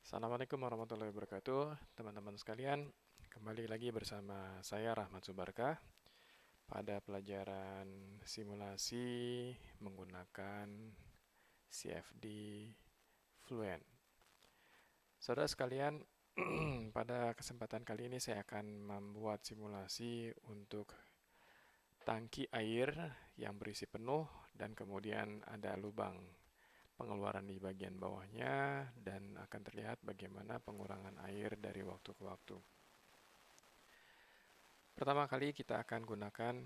Assalamualaikum warahmatullahi wabarakatuh, teman-teman sekalian. Kembali lagi bersama saya Rahmat Subarkah pada pelajaran simulasi menggunakan CFD Fluent. Saudara sekalian, pada kesempatan kali ini saya akan membuat simulasi untuk tangki air yang berisi penuh dan kemudian ada lubang pengeluaran di bagian bawahnya dan akan terlihat bagaimana pengurangan air dari waktu ke waktu. Pertama kali kita akan gunakan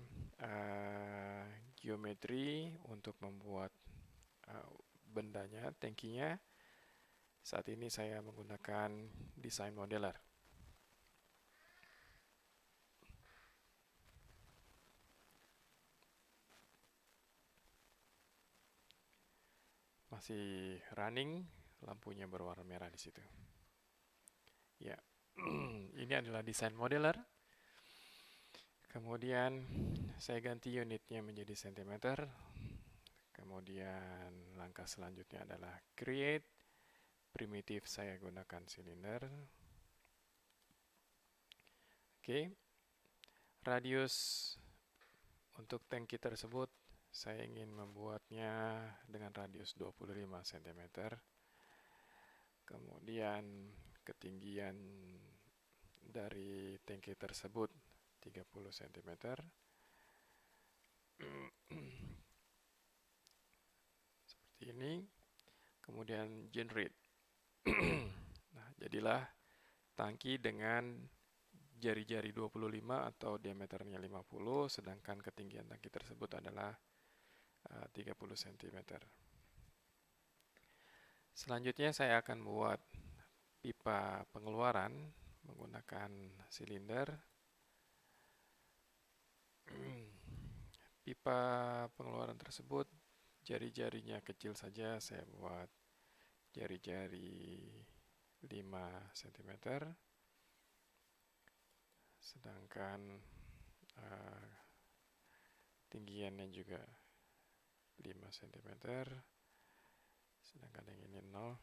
geometri untuk membuat bendanya, tangkinya. Saat ini saya menggunakan desain modeler. Masih running, lampunya berwarna merah di situ. Ya, ini adalah desain modeler. Kemudian saya ganti unitnya menjadi cm. Kemudian langkah selanjutnya adalah create. Primitif saya gunakan silinder. Oke. Radius untuk tangki tersebut saya ingin membuatnya dengan radius 25 cm. Kemudian ketinggian dari tangki tersebut 30 cm. Seperti ini. Kemudian generate. Nah, jadilah tangki dengan jari-jari 25 atau diameternya 50, sedangkan ketinggian tangki tersebut adalah 30 cm. Selanjutnya saya akan buat pipa pengeluaran menggunakan silinder. Pipa pengeluaran tersebut jari-jarinya kecil saja, saya buat jari-jari 5 cm. Sedangkan tinggiannya juga 5 cm. Sedangkan yang ini 0.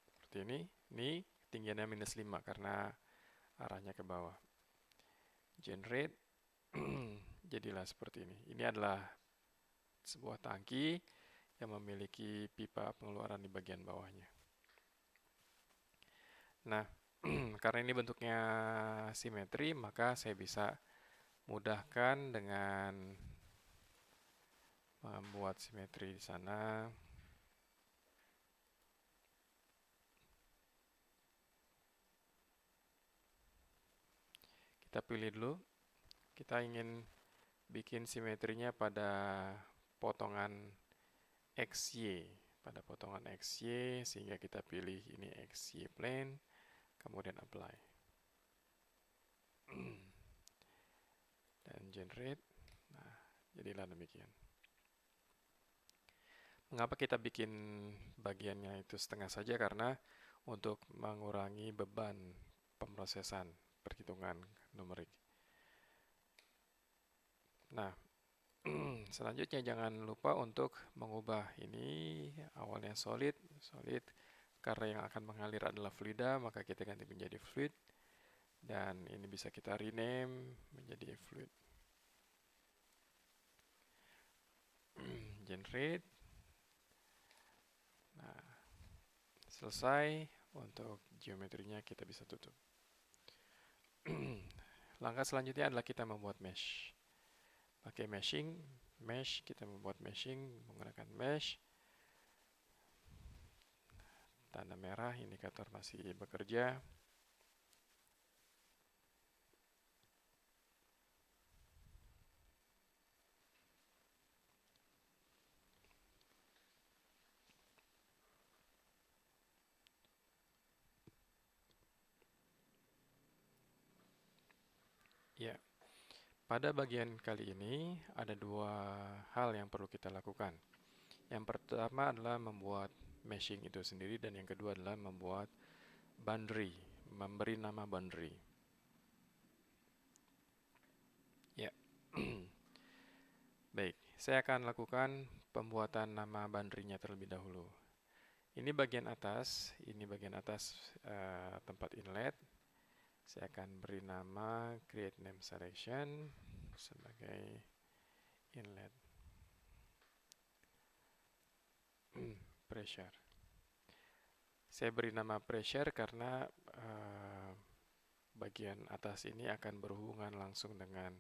Seperti ini. Ini tinggiannya minus 5 karena arahnya ke bawah. Generate. Jadilah seperti ini. Ini adalah sebuah tangki yang memiliki pipa pengeluaran di bagian bawahnya. Nah, karena ini bentuknya simetri, maka saya bisa mudahkan dengan membuat simetri di sana. Kita pilih dulu. Kita ingin bikin simetrinya pada potongan XY. Pada potongan XY, sehingga kita pilih ini XY plane, kemudian apply. Dan generate. Nah, jadilah demikian. Mengapa kita bikin bagiannya itu setengah saja? Karena untuk mengurangi beban pemrosesan perhitungan numerik. Nah, selanjutnya jangan lupa untuk mengubah ini awalnya solid. Karena yang akan mengalir adalah fluida, maka kita ganti menjadi fluid. Dan ini bisa kita rename menjadi fluid. Generate. Nah, selesai. Untuk geometrinya kita bisa tutup. Langkah selanjutnya adalah kita membuat mesh. Pakai mesh, kita membuat meshing menggunakan mesh. Tanda merah, indikator masih bekerja. Ya, pada bagian kali ini ada dua hal yang perlu kita lakukan. Yang pertama adalah membuat meshing itu sendiri, dan yang kedua adalah membuat boundary, memberi nama boundary. Ya, baik, saya akan lakukan pembuatan nama boundary-nya terlebih dahulu. Ini bagian atas, tempat inlet. Saya akan beri nama create name selection sebagai inlet pressure. Saya beri nama pressure karena bagian atas ini akan berhubungan langsung dengan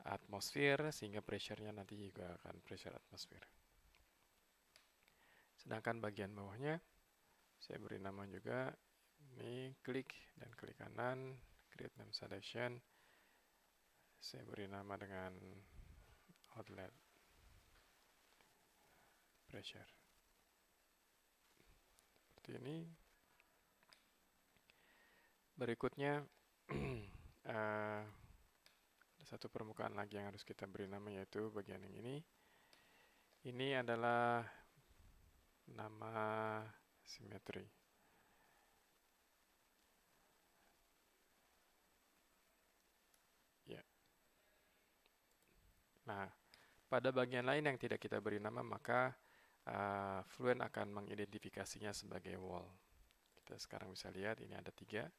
atmosfer, sehingga pressure-nya nanti juga akan pressure atmosfer. Sedangkan bagian bawahnya saya beri nama juga, ini klik dan klik kanan, create name selection. Saya beri nama dengan outlet pressure. Seperti ini. Berikutnya ada satu permukaan lagi yang harus kita beri nama, yaitu bagian yang ini. Ini adalah nama simetri. Ya. Nah, pada bagian lain yang tidak kita beri nama, maka Fluent akan mengidentifikasinya sebagai wall. Kita sekarang bisa lihat ini ada tiga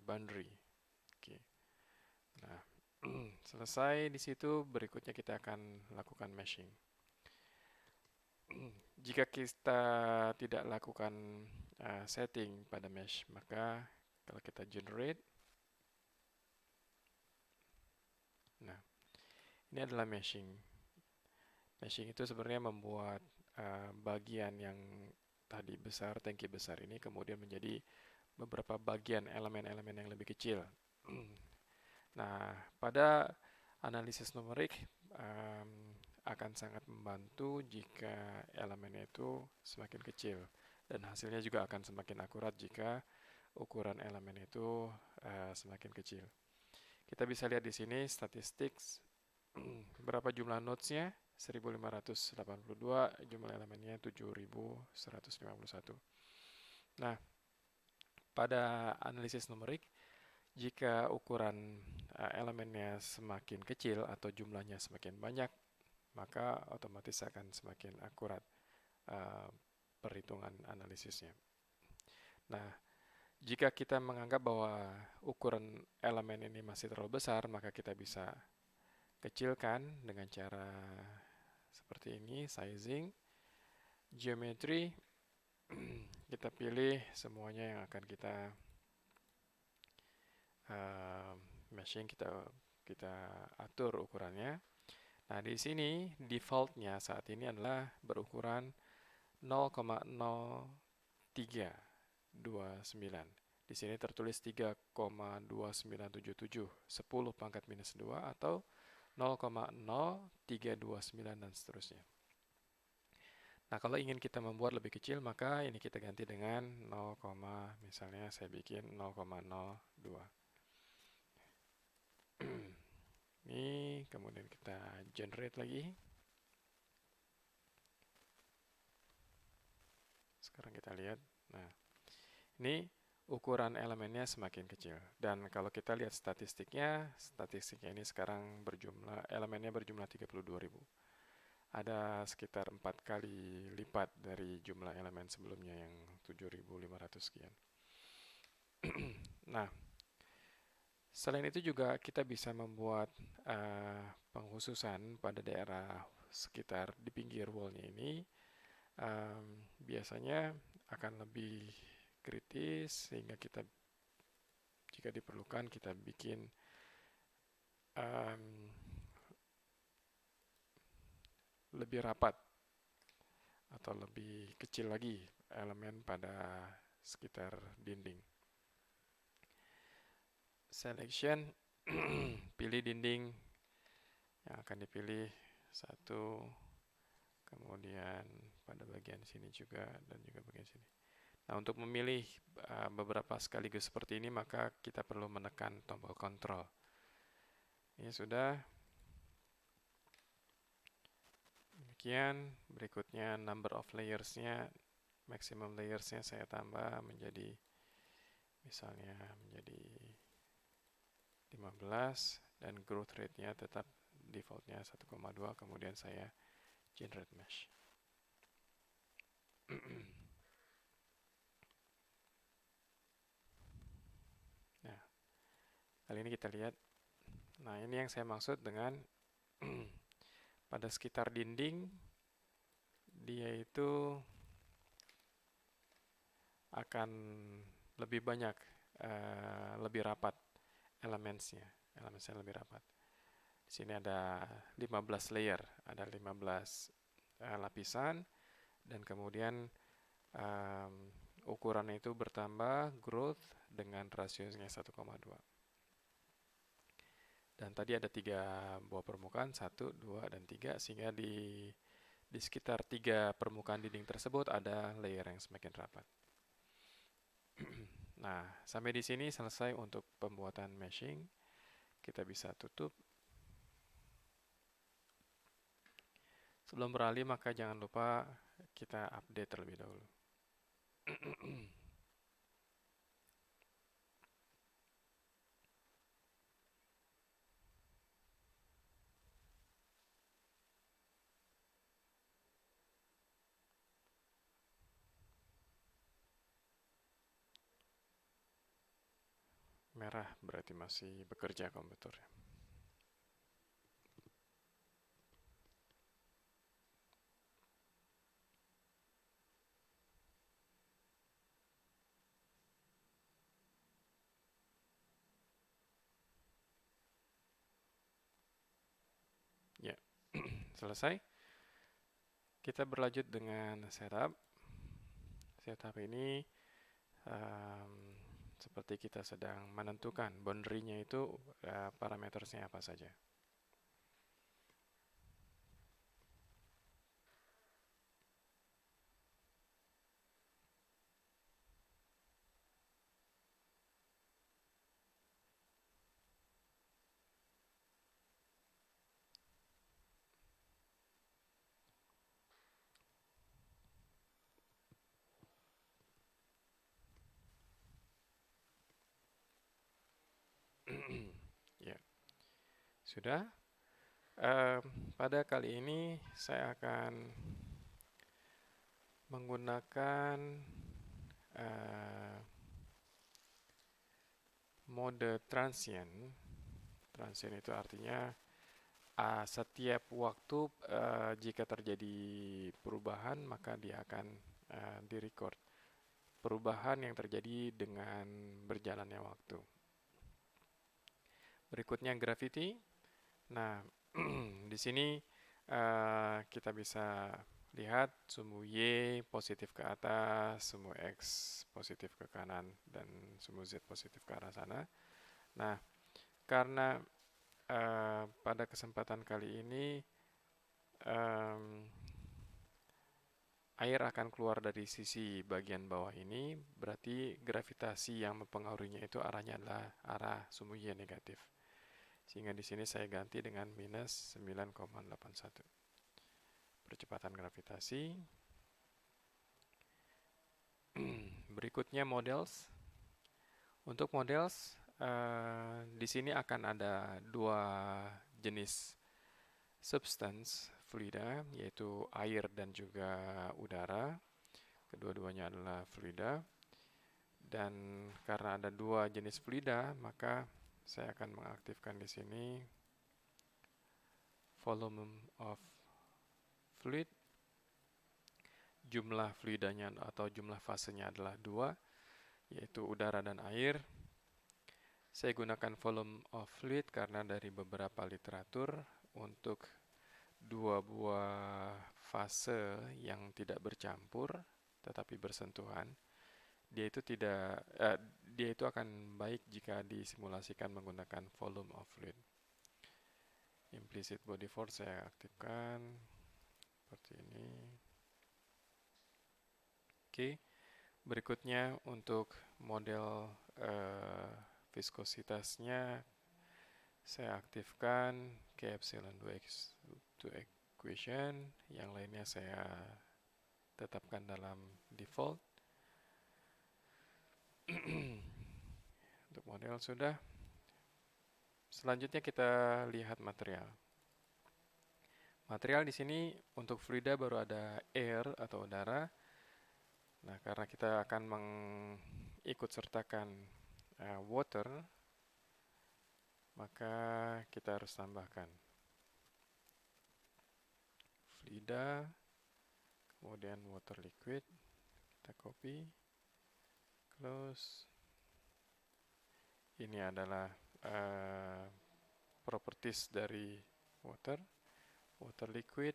boundary. Oke. Nah, selesai di situ, berikutnya kita akan lakukan meshing. Jika kita tidak lakukan setting pada mesh, maka kalau kita generate, nah ini adalah meshing. Meshing itu sebenarnya membuat bagian yang tadi besar, tangki besar ini kemudian menjadi beberapa bagian elemen-elemen yang lebih kecil. Nah, pada analisis numerik akan sangat membantu jika elemennya itu semakin kecil, dan hasilnya juga akan semakin akurat jika ukuran elemen itu semakin kecil. Kita bisa lihat di sini statistik berapa jumlah nodes-nya, 1582, jumlah elemennya 7151. Nah, pada analisis numerik, jika ukuran elemennya semakin kecil atau jumlahnya semakin banyak, maka otomatis akan semakin akurat perhitungan analisisnya. Nah, jika kita menganggap bahwa ukuran elemen ini masih terlalu besar, maka kita bisa kecilkan dengan cara seperti ini, sizing, geometry. Kita pilih semuanya yang akan kita meshing, kita atur ukurannya. Nah, di sini defaultnya saat ini adalah berukuran 0,0329. Di sini tertulis 3,2977, 10 pangkat minus 2 atau 0,0329 dan seterusnya. Nah, kalau ingin kita membuat lebih kecil, maka ini kita ganti dengan 0, misalnya saya bikin 0,02. Ini kemudian kita generate lagi. Sekarang kita lihat. Nah, ini ukuran elemennya semakin kecil. Dan kalau kita lihat statistiknya ini sekarang elemennya berjumlah 32.000. Ada sekitar 4 kali lipat dari jumlah elemen sebelumnya yang 7.500 sekian. Nah, selain itu juga kita bisa membuat pengkhususan pada daerah sekitar di pinggir wallnya ini. Biasanya akan lebih kritis, sehingga kita jika diperlukan kita bikin lebih rapat atau lebih kecil lagi elemen pada sekitar dinding. Selection, pilih dinding yang akan dipilih satu, kemudian pada bagian sini juga dan juga bagian sini. Nah, untuk memilih beberapa sekaligus seperti ini, maka kita perlu menekan tombol kontrol. Ini sudah. Demikian, berikutnya number of layers-nya, maximum layers-nya saya tambah menjadi, misalnya menjadi 15, dan growth rate-nya tetap default-nya 1,2, kemudian saya generate mesh. Nah, kali ini kita lihat. Nah, ini yang saya maksud dengan pada sekitar dinding dia itu akan lebih banyak, lebih rapat elemennya. Elemennya lebih rapat. Di sini ada 15 layer, ada 15 lapisan, dan kemudian um, ukuran itu bertambah growth dengan rasionya 1,2. Dan tadi ada 3 buah permukaan, 1, 2, dan 3, sehingga di sekitar 3 permukaan dinding tersebut ada layer yang semakin rapat. Nah, sampai di sini selesai untuk pembuatan meshing. Kita bisa tutup. Sebelum beralih, maka jangan lupa kita update terlebih dahulu. Merah berarti masih bekerja komputernya. Ya, selesai. Kita berlanjut dengan setup. Setup ini um, seperti kita sedang menentukan boundary-nya itu parametersnya apa saja. Ya, sudah. Pada kali ini saya akan menggunakan mode transient. Transient itu artinya setiap waktu jika terjadi perubahan maka dia akan direcord. Perubahan yang terjadi dengan berjalannya waktu. Berikutnya gravity. Nah, di sini kita bisa lihat sumbu Y positif ke atas, sumbu X positif ke kanan, dan sumbu Z positif ke arah sana. Nah, karena pada kesempatan kali ini air akan keluar dari sisi bagian bawah ini, berarti gravitasi yang mempengaruhinya itu arahnya adalah arah sumbu Y negatif. Sehingga di sini saya ganti dengan minus 9,81. Percepatan gravitasi. Berikutnya models. Untuk models, di sini akan ada 2 jenis substance fluida, yaitu air dan juga udara. Kedua-duanya adalah fluida. Dan karena ada 2 jenis fluida, maka saya akan mengaktifkan di sini volume of fluid. Jumlah fluidanya atau jumlah fasenya adalah 2, yaitu udara dan air. Saya gunakan volume of fluid karena dari beberapa literatur untuk 2 buah fase yang tidak bercampur tetapi bersentuhan, dia itu akan baik jika disimulasikan menggunakan volume of fluid. Implicit body force saya aktifkan seperti ini. Oke. Berikutnya untuk model viskositasnya saya aktifkan K epsilon 2x to equation, yang lainnya saya tetapkan dalam default. Untuk model sudah. Selanjutnya kita lihat material. Material di sini untuk fluida baru ada air atau udara, Nah, karena kita akan mengikut sertakan water, maka kita harus tambahkan Fluida, kemudian water liquid, kita copy, close. Ini adalah properties dari water liquid,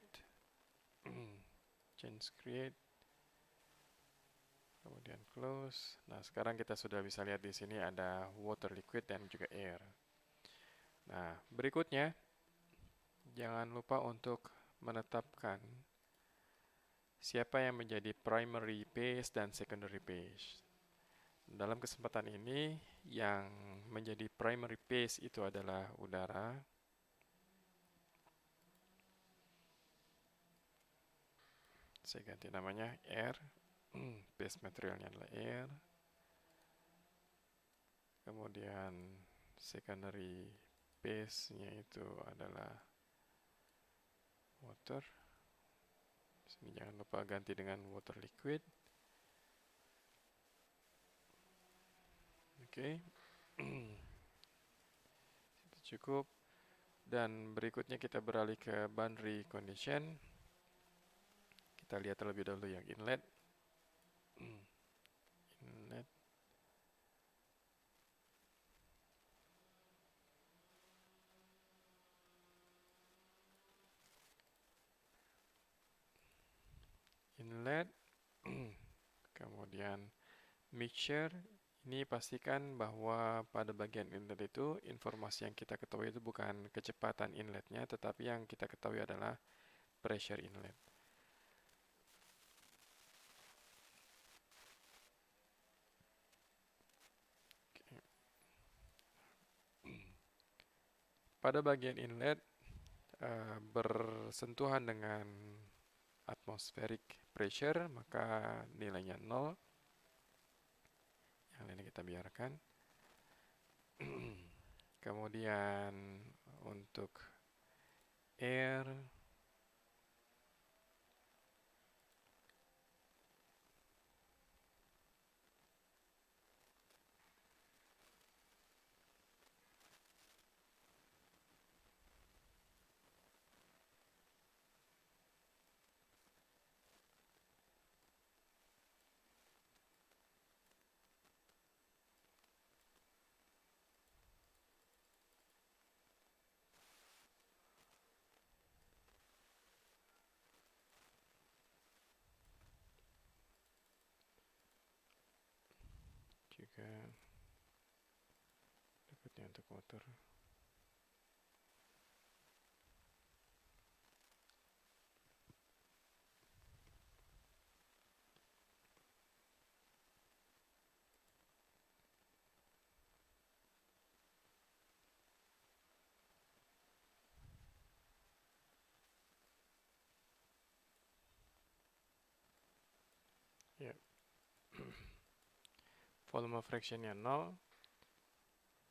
change create, kemudian close. Nah, sekarang kita sudah bisa lihat di sini ada water liquid dan juga air. Nah, berikutnya jangan lupa untuk menetapkan siapa yang menjadi primary phase dan secondary phase. Dalam kesempatan ini, yang menjadi primary phase itu adalah udara. Saya ganti namanya air. Base materialnya adalah air. Kemudian secondary phase-nya itu adalah water. Sini jangan lupa ganti dengan water liquid. Oke. Itu cukup. Dan berikutnya kita beralih ke boundary condition. Kita lihat terlebih dahulu yang inlet. Inlet. Inlet. Kemudian mixture. Ini pastikan bahwa pada bagian inlet itu informasi yang kita ketahui itu bukan kecepatan inletnya, tetapi yang kita ketahui adalah pressure inlet. Pada bagian inlet bersentuhan dengan atmospheric pressure, maka nilainya 0. Yang lainnya kita biarkan. Kemudian untuk air, juga berikutnya untuk water. Ya. Volume fractionnya 0.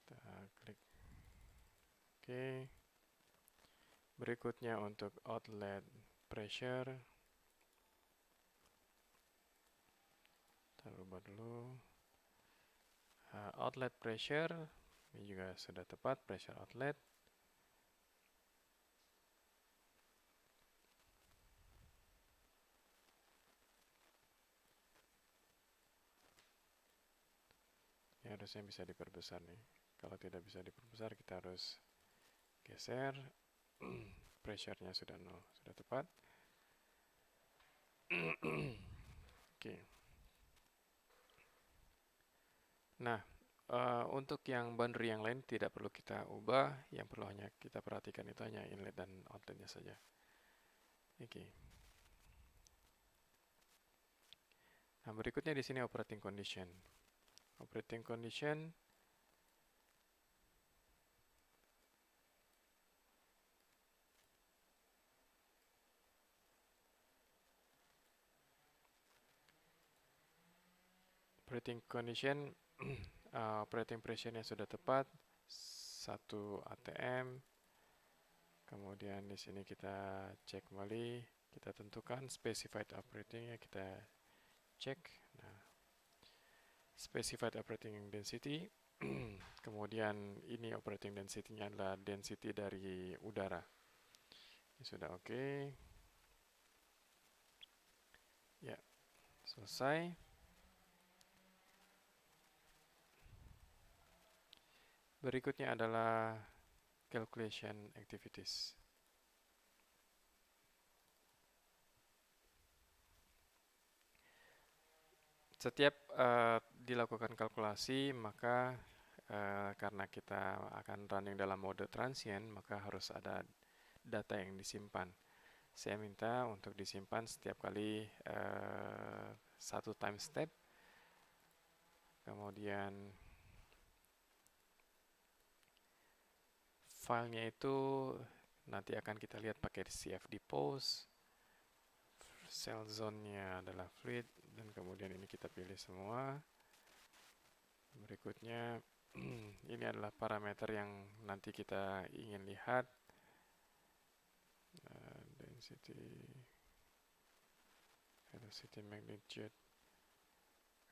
Kita klik OK. Berikutnya untuk outlet pressure, kita rubah dulu. Outlet pressure ini juga sudah tepat, pressure outlet. Ini harusnya bisa diperbesar nih. Kalau tidak bisa diperbesar, kita harus geser. Pressure-nya sudah 0, sudah tepat. Oke. Nah, untuk yang boundary yang lain tidak perlu kita ubah. Yang perlu hanya kita perhatikan itu hanya inlet dan outletnya saja. Oke. Nah, berikutnya di sini operating condition. Operating condition operating pressure-nya sudah tepat 1 atm. Kemudian di sini kita cek kembali, kita tentukan specified operating-nya, kita cek specified operating density. Kemudian ini operating density-nya adalah density dari udara. Ini sudah oke. Ya, selesai. Berikutnya adalah calculation activities. Setiap dilakukan kalkulasi, maka karena kita akan running dalam mode transient, maka harus ada data yang disimpan. Saya minta untuk disimpan setiap kali satu time step. Kemudian filenya itu nanti akan kita lihat pakai CFD pose. Cell zone-nya adalah fluid, dan kemudian ini kita pilih semua. Berikutnya ini adalah parameter yang nanti kita ingin lihat. Density, velocity, magnitude.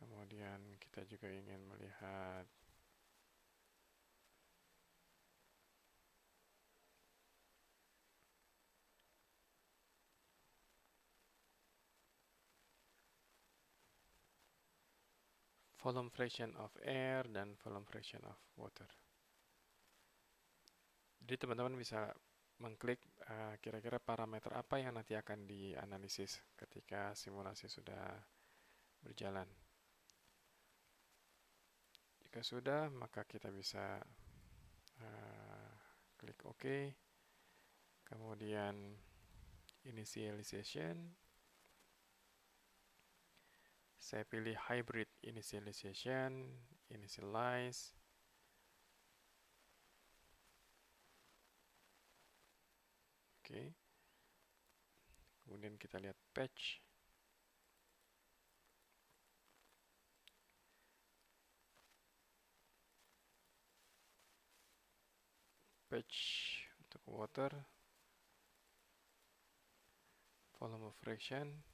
Kemudian kita juga ingin melihat volume fraction of air dan volume fraction of water. Jadi teman-teman bisa mengklik kira-kira parameter apa yang nanti akan dianalisis ketika simulasi sudah berjalan. Jika sudah, maka kita bisa klik OK. Kemudian initialization. Saya pilih hybrid initialization, initialize. Oke. Kemudian kita lihat patch. Patch untuk water. Volume of fraction.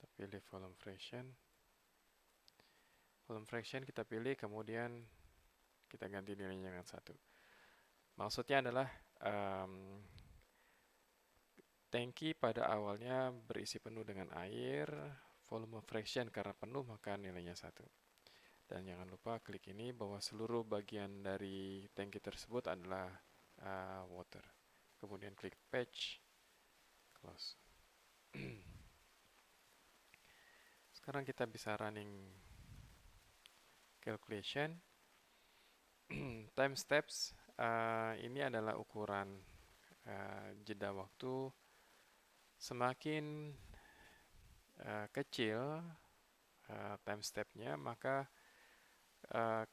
Kita pilih volume fraction. Volume fraction kita pilih, kemudian kita ganti nilainya dengan 1. Maksudnya adalah tangki pada awalnya berisi penuh dengan air, volume fraction karena penuh maka nilainya 1. Dan jangan lupa klik ini bahwa seluruh bagian dari tangki tersebut adalah water. Kemudian klik patch, close. Sekarang kita bisa running calculation. Time steps ini adalah ukuran jeda waktu. Semakin kecil time step-nya, maka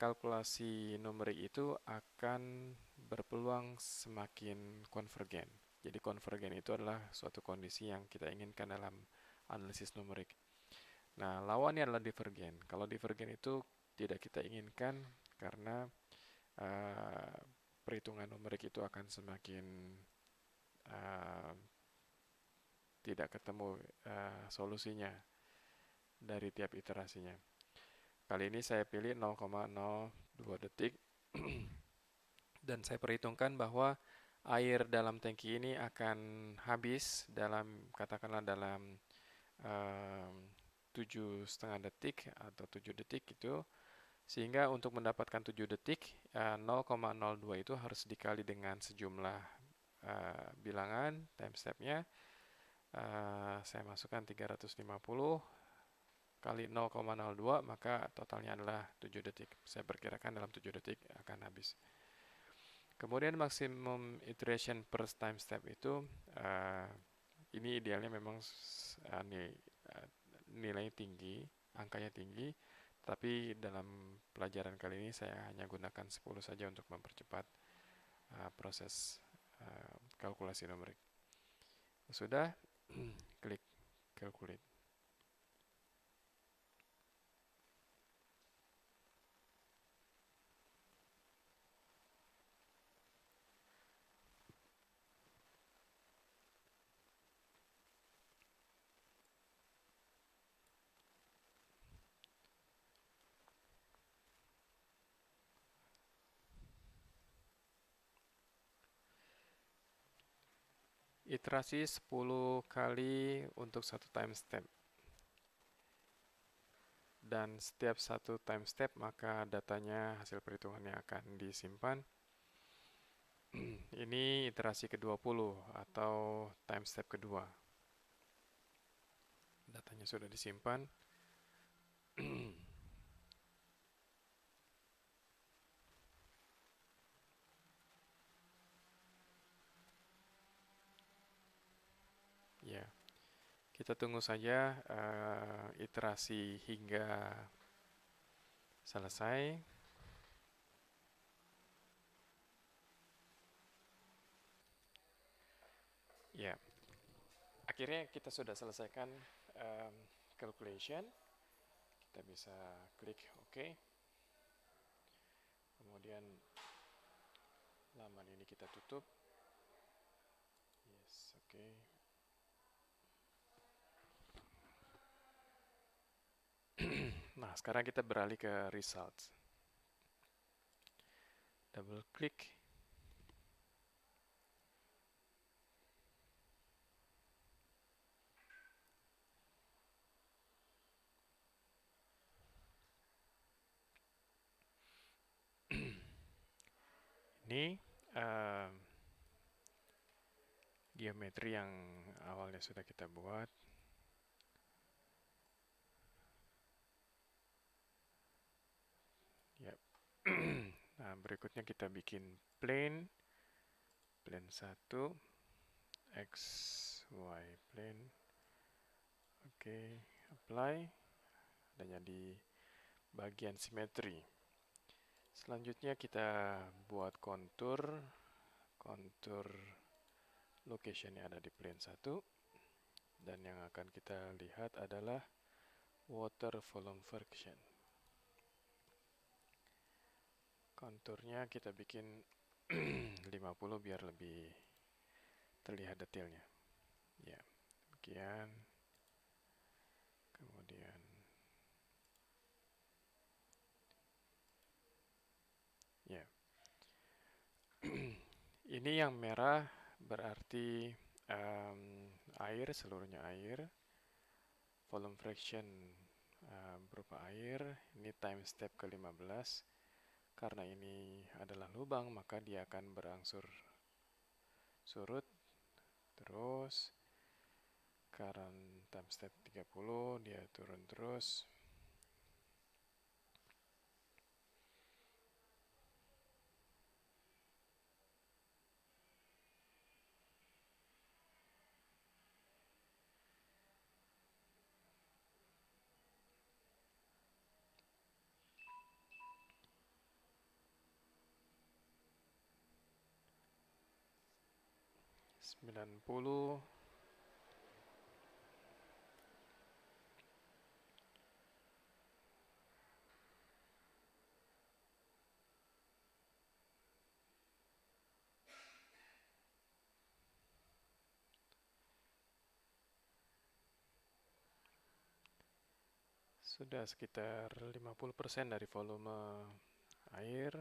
kalkulasi numerik itu akan berpeluang semakin konvergen. Jadi konvergen itu adalah suatu kondisi yang kita inginkan dalam analisis numerik. Nah, lawannya adalah divergen. Kalau divergen itu tidak kita inginkan karena perhitungan numerik itu akan semakin tidak ketemu solusinya dari tiap iterasinya. Kali ini saya pilih 0,02 detik dan saya perhitungkan bahwa air dalam tangki ini akan habis dalam, katakanlah dalam 7,5 detik atau 7 detik itu, sehingga untuk mendapatkan 7 detik 0,02 itu harus dikali dengan sejumlah bilangan time step-nya. Saya masukkan 350 kali 0,02, maka totalnya adalah 7 detik. Saya perkirakan dalam 7 detik akan habis. Kemudian maksimum iteration per time step itu ini idealnya memang nilainya tinggi, angkanya tinggi, tapi dalam pelajaran kali ini saya hanya gunakan 10 saja untuk mempercepat proses kalkulasi numerik. Sudah, klik calculate. iterasi 10 kali untuk satu time step. Dan setiap satu time step maka datanya hasil perhitungannya akan disimpan. Ini iterasi ke-20 atau time step kedua. Datanya sudah disimpan. Ya, kita tunggu saja iterasi hingga selesai. Ya, akhirnya kita sudah selesaikan calculation. Kita bisa klik OK. Kemudian laman ini kita tutup. Yes, OK. Nah, sekarang kita beralih ke results. Double klik. Ini geometri yang awalnya sudah kita buat. Yap. Nah, berikutnya kita bikin plane 1, X, Y plane. Oke, apply. Adanya di bagian simetri. Selanjutnya kita buat kontur location-nya ada di plane 1. Dan yang akan kita lihat adalah water volume friction. Konturnya kita bikin 50 biar lebih terlihat detailnya. Ya, demikian. Kemudian ya. Ini yang merah berarti air, seluruhnya air. Volume fraction berupa air. Ini time step ke-15. Karena ini adalah lubang, maka dia akan berangsur surut. Terus current time step 30, dia turun terus. Sembilan puluh. Sudah sekitar 50% dari volume air.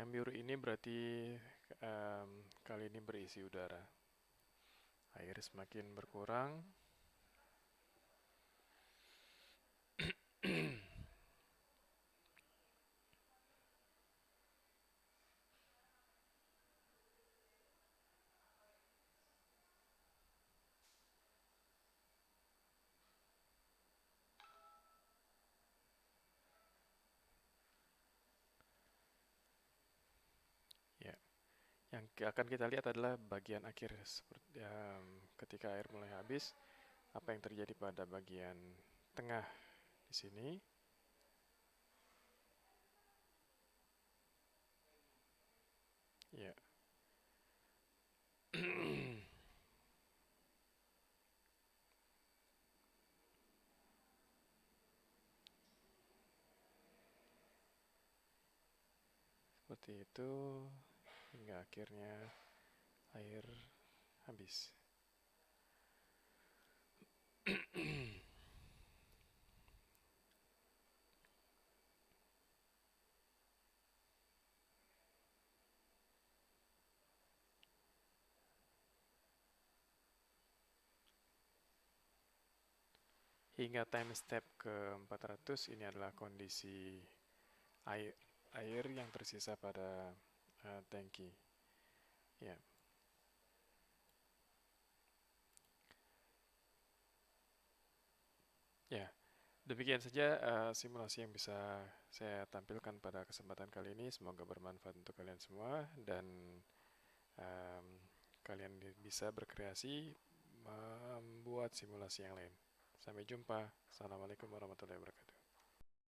Yang biru ini berarti kali ini berisi udara. Air semakin berkurang. Ya, yang akan kita lihat adalah bagian akhir seperti ketika air mulai habis, apa yang terjadi pada bagian tengah di sini. Ya. seperti itu hingga akhirnya air habis. Hingga time step ke 400 ini adalah kondisi air yang tersisa pada tangki. Ya. Ya, demikian saja simulasi yang bisa saya tampilkan pada kesempatan kali ini. Semoga bermanfaat untuk kalian semua dan em, kalian bisa berkreasi membuat simulasi yang lain. Sampai jumpa. Assalamualaikum warahmatullahi wabarakatuh.